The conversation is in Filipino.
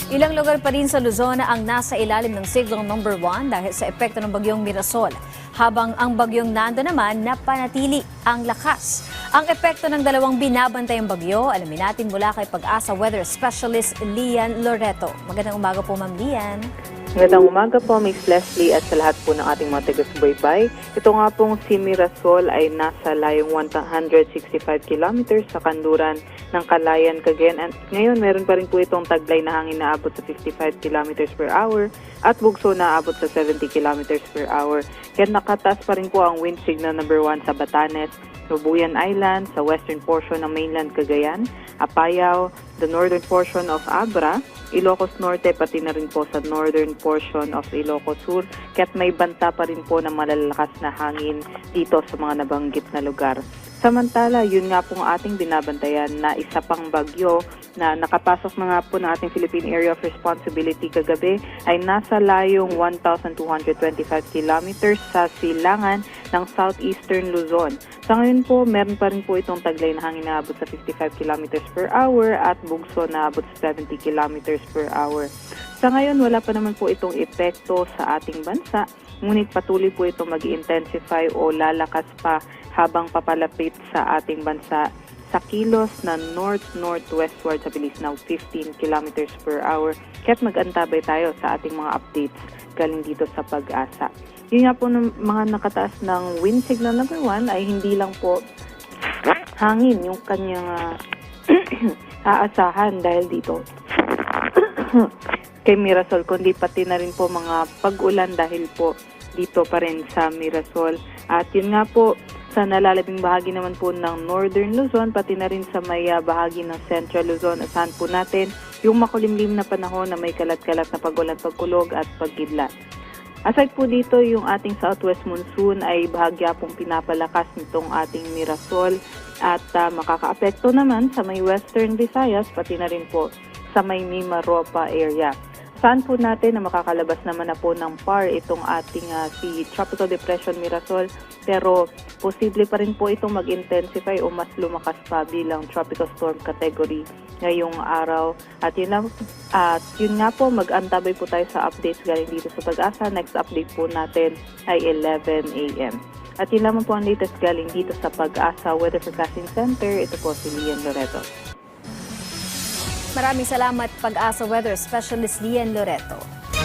Ilang lugar pa rin sa Luzon ang nasa ilalim ng siglong number 1 dahil sa epekto ng bagyong Mirasol. Habang ang bagyong Nando naman napanatili ang lakas. Ang epekto ng dalawang binabantayang bagyo, alamin natin mula kay Pag-asa Weather Specialist Lian Loreto. Magandang umaga po, Ma'am Lian. Magandang umaga po, Ms. Leslie, at sa lahat po ng ating mga taga-subaybay. Ito nga pong si Mirasol ay nasa layong 165 kilometers sa kanluran ng Calayan, Cagayan. At ngayon, meron pa rin po itong taglay na hangin na abot sa 55 kilometers per hour at bugso na abot sa 70 kilometers per hour. Kaya nakataas pa rin po ang wind signal number 1 sa Batanes, Nubuyan Island, sa western portion ng mainland Cagayan, Apayao, the northern portion of Abra, Ilocos Norte, pati na rin po sa northern portion of Ilocos Sur. Kaya't may banta pa rin po ng malalakas na hangin dito sa mga nabanggit na lugar. Samantala, yun nga pong ating binabantayan na isa pang bagyo na nakapasok na nga po ng ating Philippine Area of Responsibility kagabi ay nasa layong 1,225 kilometers sa silangan ng southeastern Luzon. Sa ngayon po, meron pa rin po itong taglay na hangin na abot sa 55 kilometers per hour at bugso na abot sa 70 kilometers per hour. Sa ngayon, wala pa naman po itong epekto sa ating bansa, ngunit patuloy po itong mag-intensify o lalakas pa habang papalapit sa ating bansa sa kilos na north-northwestward sa bilis na 15 kilometers per hour. Kaya't mag-antabay tayo sa ating mga updates galing dito sa Pag-asa. Yun nga po ng mga nakataas ng wind signal number 1 ay hindi lang po hangin yung kanyang aasahan dahil dito kay Mirasol, kundi pati na rin po mga pag-ulan dahil po dito pa rin sa Mirasol. At yun nga po, sa nalalabing bahagi naman po ng Northern Luzon, pati na rin sa may bahagi ng Central Luzon, asahan po natin yung makulimlim na panahon na may kalat-kalat na pag-ulan, pagkulog at pagkidlat. Aside po dito, yung ating southwest monsoon ay bahagya pong pinapalakas nitong ating Mirasol at makakaapekto naman sa may Western Visayas, pati na rin po sa may Mimaropa area. Saan po natin na makakalabas naman na po ng PAR itong ating si Tropical Depression Mirasol, pero posible pa rin po itong mag-intensify o mas lumakas pa bilang Tropical Storm category ngayong araw. At yun nga po, mag-antabay po tayo sa updates galing dito sa Pag-asa. Next update po natin ay 11 a.m. At yun lamang po ang latest galing dito sa Pag-asa Weather Forecasting Center. Ito po si Lian Loreto. Maraming salamat, Pag-asa Weather Specialist Lian Loreto.